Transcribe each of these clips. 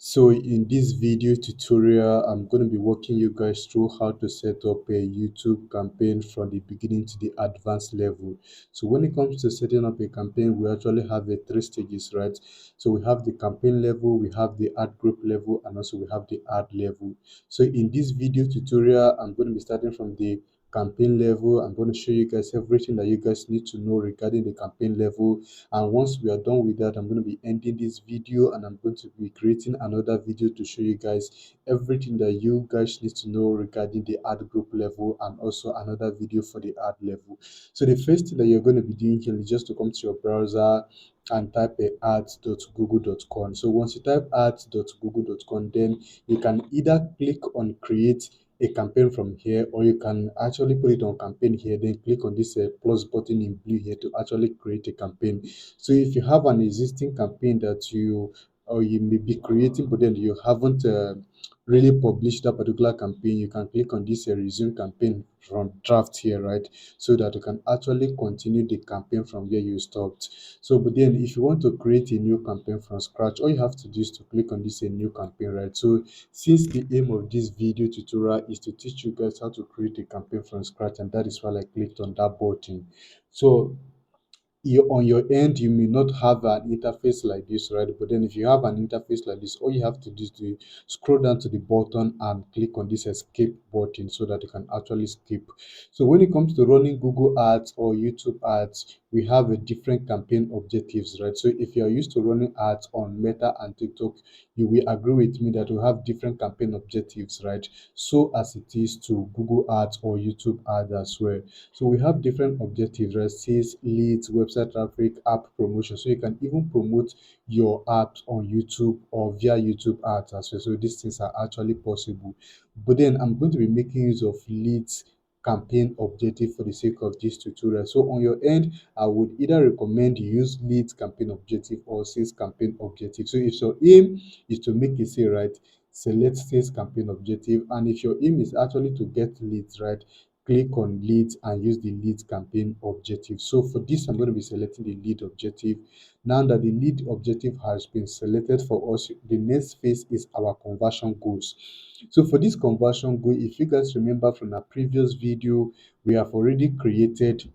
So in this video tutorial, I'm going to be walking you guys through how to set up a YouTube campaign from the beginning to the advanced level. So when it comes to setting up a campaign, we actually have a three stages, right? So we have the campaign level, we have the ad group level, and also we have the ad level. So in this video tutorial, I'm going to be starting from the campaign level. I'm going to show you guys everything that you guys need to know regarding the campaign level, and once we are done with that, I'm going to be ending this video and I'm going to be creating another video to show you guys everything that you guys need to know regarding the ad group level, and also another video for the ad level. So the first thing that you're going to be doing here is just to come to your browser and type a ads.google.com. So once you type ads.google.com, then you can either click on create a campaign from here, or you can actually put it on campaign here, then click on this plus button in blue here to actually create a campaign. So if you have an existing campaign that you may be creating, but then you haven't really published that particular campaign, you can click on this resume campaign from draft here, right? So that you can actually continue the campaign from where you stopped. So but then if you want to create a new campaign from scratch, all you have to do is to click on this new campaign, right? So since the aim of this video tutorial is to teach you guys how to create a campaign from scratch, and that is why I clicked on that button. So on your end, you may not have an interface like this, right? But then if you have an interface like this, all you have to do is to scroll down to the bottom and click on this escape button so that you can actually skip. So when it comes to running Google ads or YouTube ads, we have a different campaign objectives, right? So if you are used to running ads on Meta and TikTok, you will agree with me that we have different campaign objectives, right? So as it is to Google ads or YouTube ads as well. So we have different objectives, right? Sales, leads, website traffic, app promotion. So you can even promote your apps on YouTube or via YouTube ads as well. So these things are actually possible. But then I'm going to be making use of leads campaign objective for the sake of this tutorial. So on your end, I would either recommend you use leads campaign objective or sales campaign objective. So if your aim is to make a sale, right, select sales campaign objective. And if your aim is actually to get leads, right, click on leads and use the lead campaign objective. So for this, I'm going to be selecting the lead objective. Now that the lead objective has been selected for us, the next phase is our conversion goals. So for this conversion goal, if you guys remember from our previous video, we have already created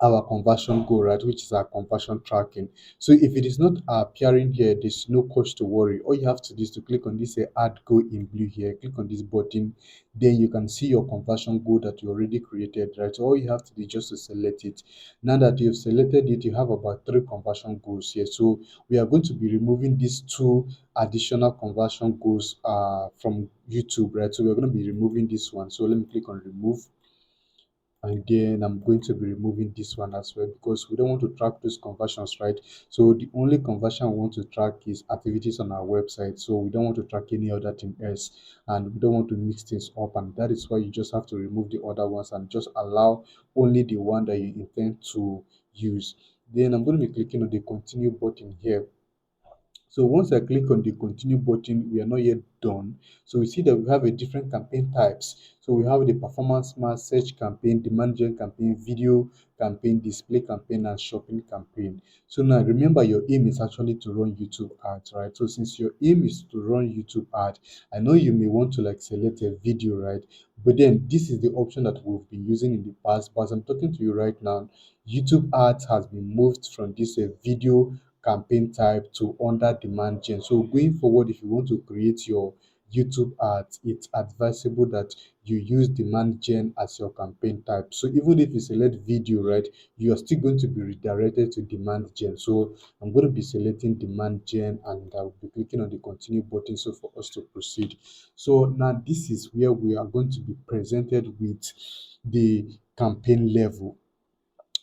our conversion goal, right, which is our conversion tracking. So if it is not appearing here, there's no cause to worry. All you have to do is to click on this add goal in blue here, click on this button, then you can see your conversion goal that you already created, right? So all you have to do is just to select it. Now that you've selected it, you have about 3 conversion goals here. So we are going to be removing these 2 additional conversion goals from YouTube, right? So we're going to be removing this one. So let me click on remove, and then I'm going to be removing this one as well, because we don't want to track those conversions, right? So the only conversion we want to track is activities on our website, so we don't want to track any other thing else, and we don't want to mix things up, and that is why you just have to remove the other ones and just allow only the one that you intend to use. Then I'm going to be clicking on the continue button here. So once I click on the continue button, we are not yet done. So we see that we have a different campaign types. So we have the performance mass, search campaign, demand gen campaign, video campaign, display campaign, and shopping campaign. So now remember, your aim is actually to run YouTube ads, right? So since your aim is to run YouTube ad, I know you may want to like select a video, right? But then this is the option that we've been using in the past. But as I'm talking to you right now, YouTube ads has been moved from this video campaign type to under demand gen. So going forward, if you want to create your YouTube ads, it's advisable that you use demand gen as your campaign type. So even if you select video, right, you are still going to be redirected to demand gen. So I'm going to be selecting demand gen, and I'll be clicking on the continue button so for us to proceed. So now this is where we are going to be presented with the campaign level.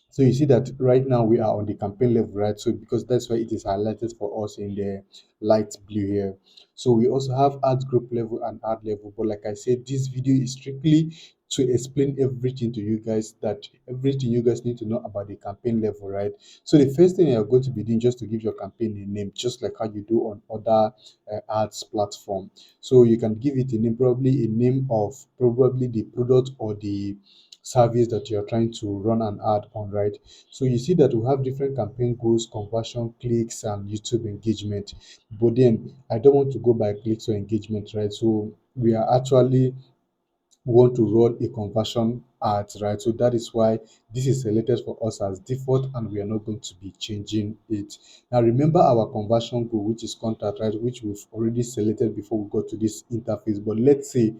So you see that right now we are on the campaign level, right? So because that's why it is highlighted for us in the light blue here. So we also have ad group level and ad level. But like I said, this video is strictly to explain everything to you guys, that everything you guys need to know about the campaign level, right? So the first thing you're going to be doing, just to give your campaign a name, just like how you do on other ads platform. So you can give it a name, probably a name of probably the product or the service that you're trying to run an ad on, right? So you see that we have different campaign goals, conversion, clicks, and YouTube engagement. But then I don't want to go by clicks or engagement, right? So we are actually want to run a conversion ads, right? So that is why this is selected for us as default and we are not going to be changing it. Now remember our conversion goal, which is contact, right? Which we've already selected before we go to this interface. But let's say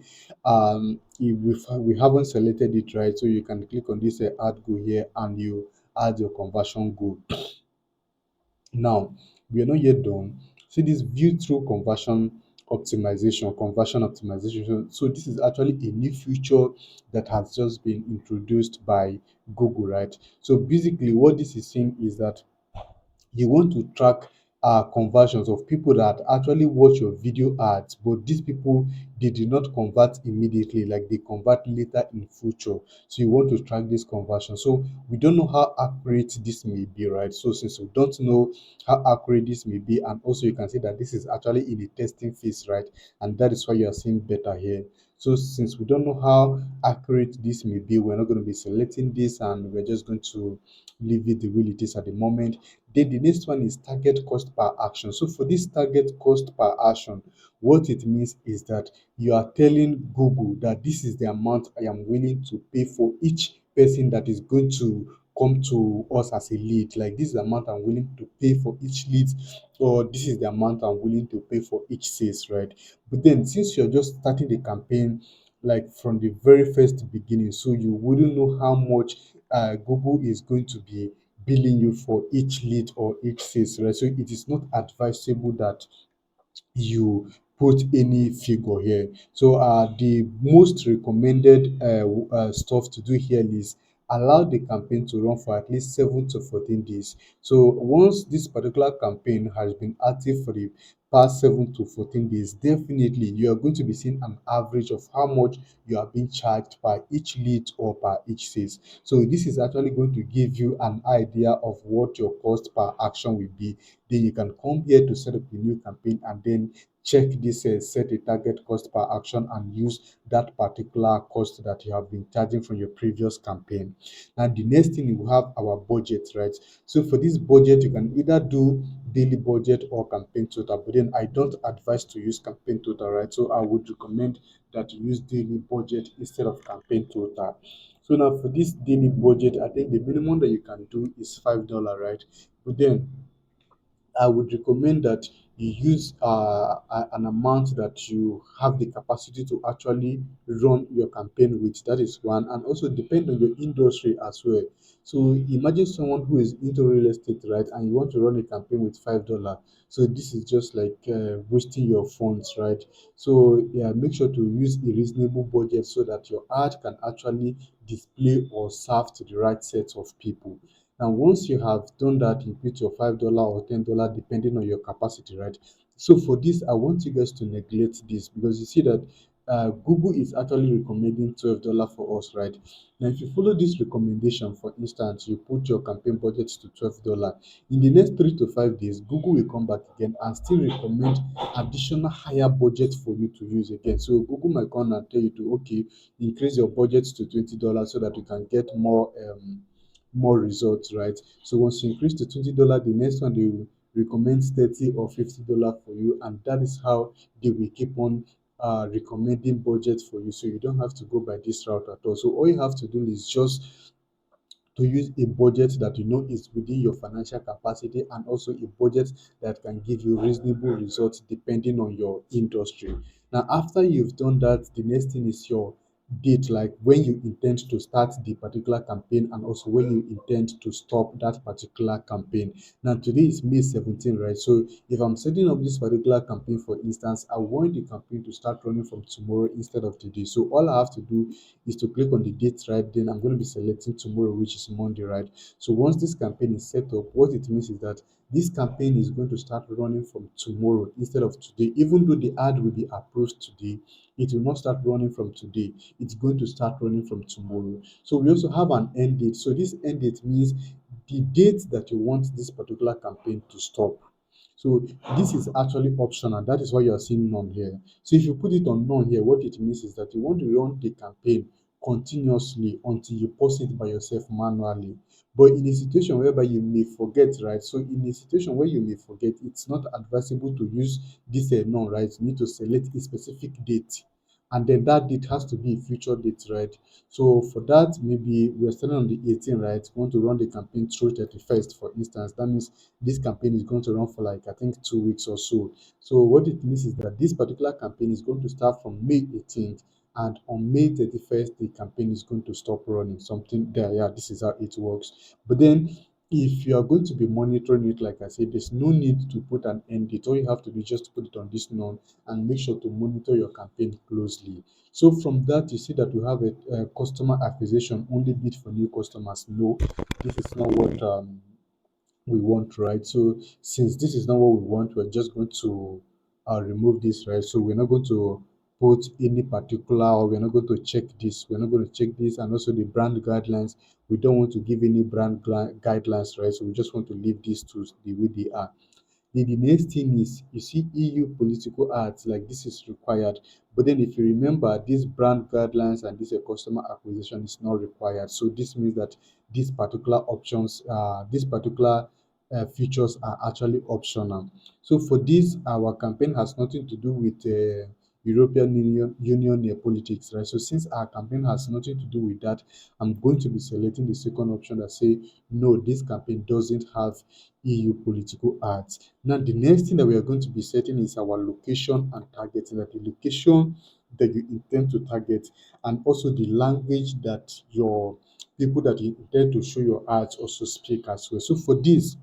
if we haven't selected it, right? So you can click on this add goal here and you add your conversion goal. Now, we are not yet done. See this view through conversion optimization. So this is actually a new feature that has just been introduced by Google, right? So basically what this is saying is that you want to track conversions of people that actually watch your video ads, but these people they did not convert immediately, like they convert later in future. So you want to track this conversion. So we don't know how accurate this may be, right? So since we don't know how accurate this may be, and also you can see that this is actually in the testing phase, right? And that is why you are seeing better here. So since we don't know how accurate this may be, we're not going to be selecting this and we're just going to leave it the way it is at the moment. Then the next one is target cost per action. So for this target cost per action, what it means is that you are telling Google that this is the amount I am willing to pay for each person that is going to come to us as a lead. Like this is the amount I'm willing to pay for each lead, or this is the amount I'm willing to pay for each sales, right? But then since you're just starting the campaign like from the very first beginning, so you wouldn't know how much Google is going to be billing you for each lead or each sales, right? So it is not advisable that you put any figure here. So the most recommended stuff to do here is allow the campaign to run for at least 7 to 14 days. So once this particular campaign has been active for the past 7 to 14 days, definitely you are going to be seeing an average of how much you are being charged per each lead or per each sales. So this is actually going to give you an idea of what your cost per action will be. Then you can come here to set up the new campaign and then check this set a target cost per action and use that particular cost that you have been charging from your previous campaign. Now the next thing you have our budget, right? So for this budget you can either do daily budget or campaign total, but then I don't advise to use campaign total, right? So I would recommend that you use daily budget instead of campaign total. So now for this daily budget, I think the minimum that you can do is $5, right? But then I would recommend that you use an amount that you have the capacity to actually run your campaign with. That is one, and also depend on your industry as well. So imagine someone who is into real estate, right, and you want to run a campaign with $5. So this is just like wasting your funds, right? So yeah, make sure to use a reasonable budget so that your ad can actually display or serve to the right set of people. Now, once you have done that, you put your $5 or $10, depending on your capacity, right? So for this, I want you guys to neglect this because you see that Google is actually recommending $12 for us, right? Now, if you follow this recommendation, for instance, you put your campaign budget to $12. In the next 3 to 5 days, Google will come back again and still recommend additional higher budget for you to use again. So Google might come and tell you to okay, increase your budget to $20 so that you can get more results, right? So once you increase to $20, the next one they will recommend 30 or $50 for you, and that is how they will keep on recommending budget for you. So you don't have to go by this route at all. So all you have to do is just to use a budget that you know is within your financial capacity and also a budget that can give you reasonable results depending on your industry. Now, after you've done that, the next thing is your date, like when you intend to start the particular campaign and also when you intend to stop that particular campaign. Now, today is May 17, right? So, if I'm setting up this particular campaign, for instance, I want the campaign to start running from tomorrow instead of today. So, all I have to do is to click on the date, right? Then I'm going to be selecting tomorrow, which is Monday, right? So once this campaign is set up, what it means is that this campaign is going to start running from tomorrow instead of today. Even though the ad will be approved today, it will not start running from today. It's going to start running from tomorrow. So we also have an end date. So this end date means the date that you want this particular campaign to stop. So this is actually optional. That is why you are seeing none here. So if you put it on none here, what it means is that you want to run the campaign continuously until you post it by yourself manually. But in a situation whereby you may forget, right? So in a situation where you may forget, it's not advisable to use this none, right? You need to select a specific date, and then that date has to be a future date, right? So for that, maybe we're starting on the 18th, right? We want to run the campaign through 31st, for instance. That means this campaign is going to run for like I think 2 weeks or so. So what it means is that this particular campaign is going to start from May 18th, and on May 31st, the campaign is going to stop running. Something there, yeah, this is how it works. But then if you are going to be monitoring it, like I said, there's no need to put an end date. All you have to do is just put it on this none and make sure to monitor your campaign closely. So from that, you see that we have a customer acquisition only bid for new customers. No, this is not what we want, right? So since this is not what we want, we're just going to remove this, right? So we're not going to put any particular, or we're not going to check this. We're not going to check this, and also the brand guidelines. We don't want to give any guidelines, right? So we just want to leave these to the way they are. Then the next thing is you see EU political ads, like this is required. But then if you remember, these brand guidelines and this customer acquisition is not required. So this means that these particular options, these particular features are actually optional. So for this, our campaign has nothing to do with European Union politics, right? So since our campaign has nothing to do with that, I'm going to be selecting the second option that say no, this campaign doesn't have EU political ads. Now, the next thing that we are going to be setting is our location and targeting, that the location that you intend to target, and also the language that your people that you intend to show your ads also speak as well. So for this,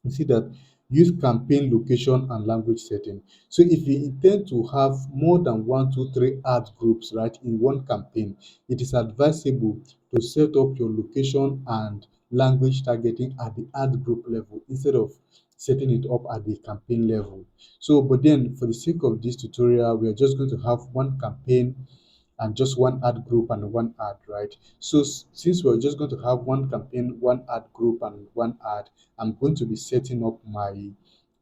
you see that use campaign location and language setting. So if you intend to have more than one, two, three ad groups, right, in one campaign, it is advisable to set up your location and language targeting at the ad group level instead of setting it up at the campaign level. So, but then for the sake of this tutorial, we are just going to have one campaign and just one ad group and one ad, right? So since we're just going to have one campaign, one ad group, and one ad, I'm going to be setting up my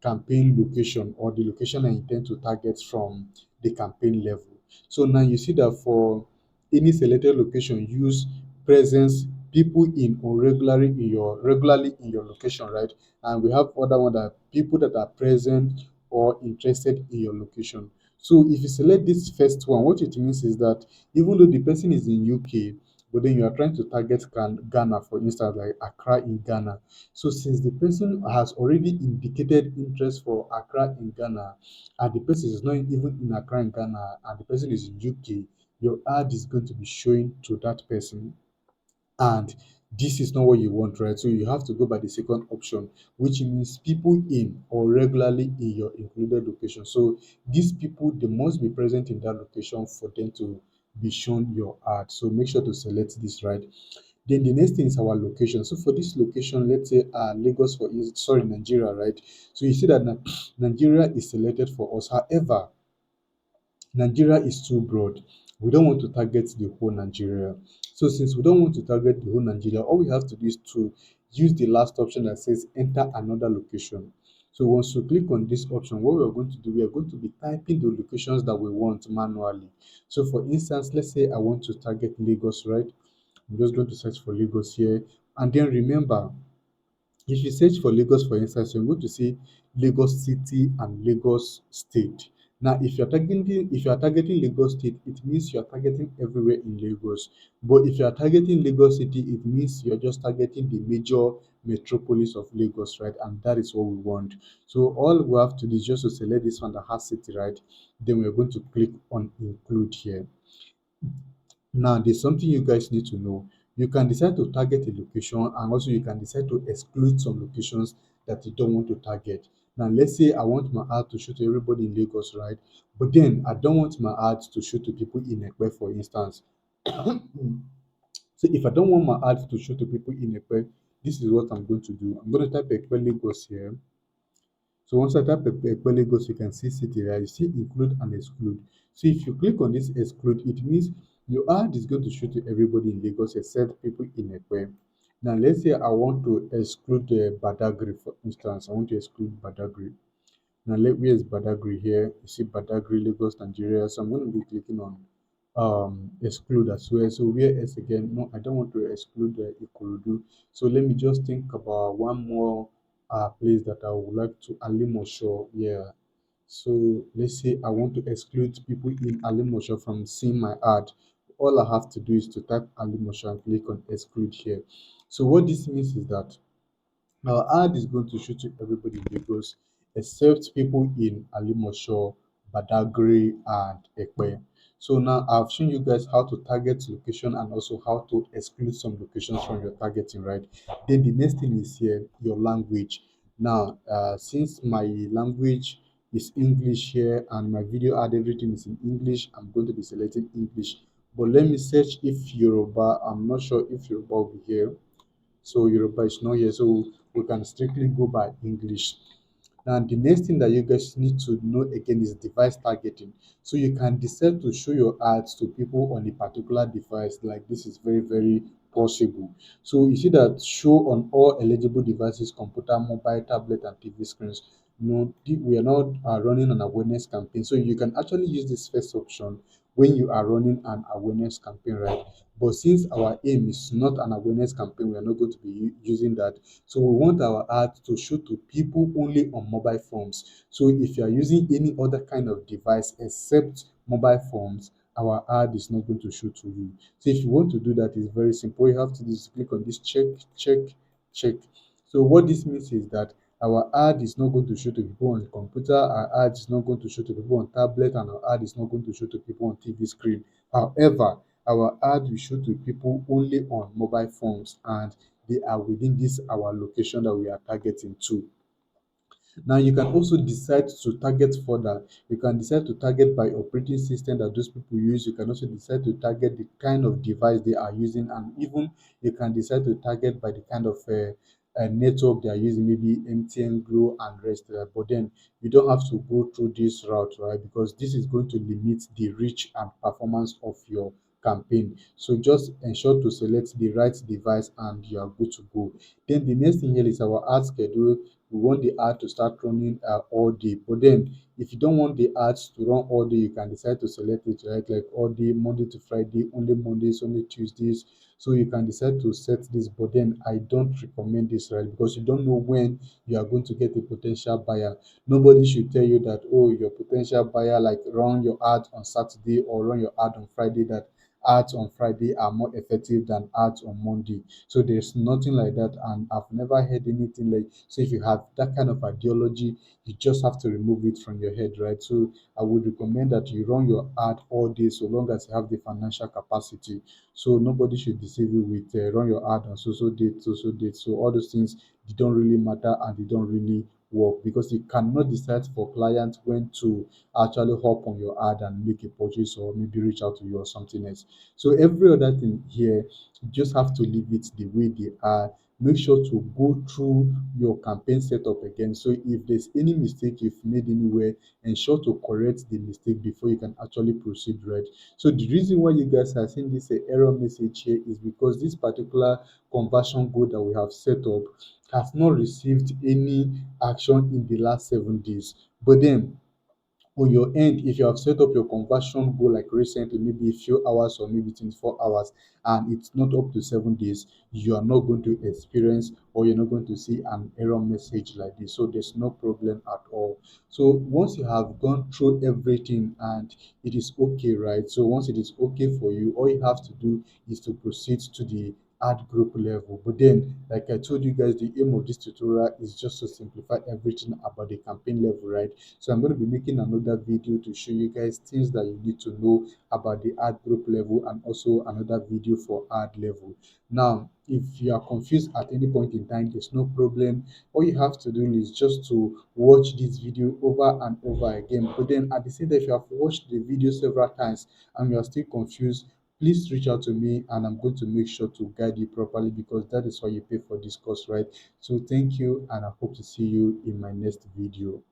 campaign location, or the location I intend to target from the campaign level. So now you see that for any selected location, use presence people in or regularly in your location, right? And we have other one that people that are present or interested in your location. So if you select this first one, what it means is that even though the person is in UK, but then you are trying to target Ghana, for instance, like Accra in Ghana. So since the person has already indicated interest for Accra in Ghana, and the person is not even in Accra in Ghana, and the person is in UK, your ad is going to be showing to that person, and this is not what you want, right? So you have to go by the second option, which means people in or regularly in your included location. So these people, they must be present in that location for them to be shown your ad. So make sure to select this, right? Then the next thing is our location. So for this location, let's say Lagos, sorry, Nigeria, right? So you see that Nigeria is selected for us. However, Nigeria is too broad. We don't want to target the whole Nigeria. So since we don't want to target the whole Nigeria, all we have to do is to use the last option that says enter another location. So once you click on this option, what we are going to do, we are going to be typing the locations that we want manually. So for instance, let's say I want to target Lagos, right? I'm just going to search for Lagos here. And then remember, if you search for Lagos, for instance, you're going to see Lagos City and Lagos State. Now, if you are targeting Lagos State, it means you are targeting everywhere in Lagos. But if you are targeting Lagos City, it means you're just targeting the major metropolis of Lagos, right? And that is what we want. So all we have to do is just to select this one that has city, right? Then we're going to click on include here. Now, there's something you guys need to know. You can decide to target a location, and also you can decide to exclude some locations that you don't want to target. Now, let's say I want my ad to show to everybody in Lagos, right? But then I don't want my ads to show to people in Ekpe, for instance. So if I don't want my ads to show to people in Ekpe, this is what I'm going to do. I'm going to type Ekpe Lagos here. So once I type Ekpe Lagos, you can see city, right? You see include and exclude. So if you click on this exclude, it means your ad is going to show to everybody in Lagos except people in Ekpe. Now let's say I want to exclude Badagry, for instance. I want to exclude Badagry. Now where is Badagry here? You see Badagry, Lagos, Nigeria. So I'm going to be clicking on exclude as well. So where else again? No, I don't want to exclude Ikorodu. So let me just think about one more place that I would like to Alimosho. Yeah. So let's say I want to exclude people in Alimosho from seeing my ad. All I have to do is to type Alimosho and click on exclude here. So what this means is that our ad is going to show to everybody in Lagos except people in Alimosho, Badagry, and Ekpe. So now I've shown you guys how to target location and also how to exclude some locations from your targeting, right? Then the next thing is here, your language. Now, since my language is English here and my video ad, everything is in English, I'm going to be selecting English. But let me search if Yoruba, I'm not sure if Yoruba will be here. So Yoruba is not here, so we can strictly go by English. And the next thing that you guys need to know again is device targeting. So you can decide to show your ads to people on a particular device. Like this is very, very possible. So you see that show on all eligible devices, computer, mobile, tablet, and TV screens. No, we are not running an awareness campaign. So you can actually use this first option when you are running an awareness campaign, right? But since our aim is not an awareness campaign, we are not going to be using that. So we want our ad to show to people only on mobile phones. So if you are using any other kind of device except mobile phones, our ad is not going to show to you. So if you want to do that, it's very simple. You have to just click on this check, check, check. So what this means is that our ad is not going to show to people on computer, our ad is not going to show to people on tablet, and our ad is not going to show to people on TV screen. However, our ad will show to people only on mobile phones and they are within this our location that we are targeting to. Now you can also decide to target further. You can decide to target by operating system that those people use. You can also decide to target the kind of device they are using, and even you can decide to target by the kind of network they are using, maybe MTN, Glo, and rest. But then you don't have to go through this route, right? Because this is going to limit the reach and performance of your campaign. So just ensure to select the right device and you are good to go. Then the next thing here is our ad schedule. We want the ad to start running all day. But then if you don't want the ads to run all day, you can decide to select it, right? Like all day, Monday to Friday, only Mondays, only Tuesdays. So you can decide to set this, but then I don't recommend this, right? Because you don't know when you are going to get a potential buyer. Nobody should tell you that, oh, your potential buyer, like run your ad on Saturday or run your ad on Friday, that ads on Friday are more effective than ads on Monday. So there's nothing like that, and I've never heard anything like. So if you have that kind of ideology, you just have to remove it from your head, right? So I would recommend that you run your ad all day so long as you have the financial capacity. So nobody should deceive you with run your ad on so date, so date. So all those things, they don't really matter and they don't really work because you cannot decide for clients when to actually hop on your ad and make a purchase or maybe reach out to you or something else. So every other thing here, you just have to leave it the way they are. Make sure to go through your campaign setup again. So if there's any mistake you've made anywhere, ensure to correct the mistake before you can actually proceed, right? So the reason why you guys are seeing this error message here is because this particular conversion goal that we have set up has not received any action in the last 7 days. But then on your end, if you have set up your conversion goal like recently, maybe a few hours or maybe 24 hours, and it's not up to 7 days, you are not going to experience or you're not going to see an error message like this. So there's no problem at all. So once you have gone through everything and it is okay, right? So once it is okay for you, all you have to do is to proceed to the ad group level. But then, like I told you guys, the aim of this tutorial is just to simplify everything about the campaign level, right? So I'm going to be making another video to show you guys things that you need to know about the ad group level and also another video for ad level. Now, if you are confused at any point in time, there's no problem. All you have to do is just to watch this video over and over again. But then at the same time, if you have watched the video several times and you are still confused, please reach out to me and I'm going to make sure to guide you properly because that is why you pay for this course, right? So thank you and I hope to see you in my next video.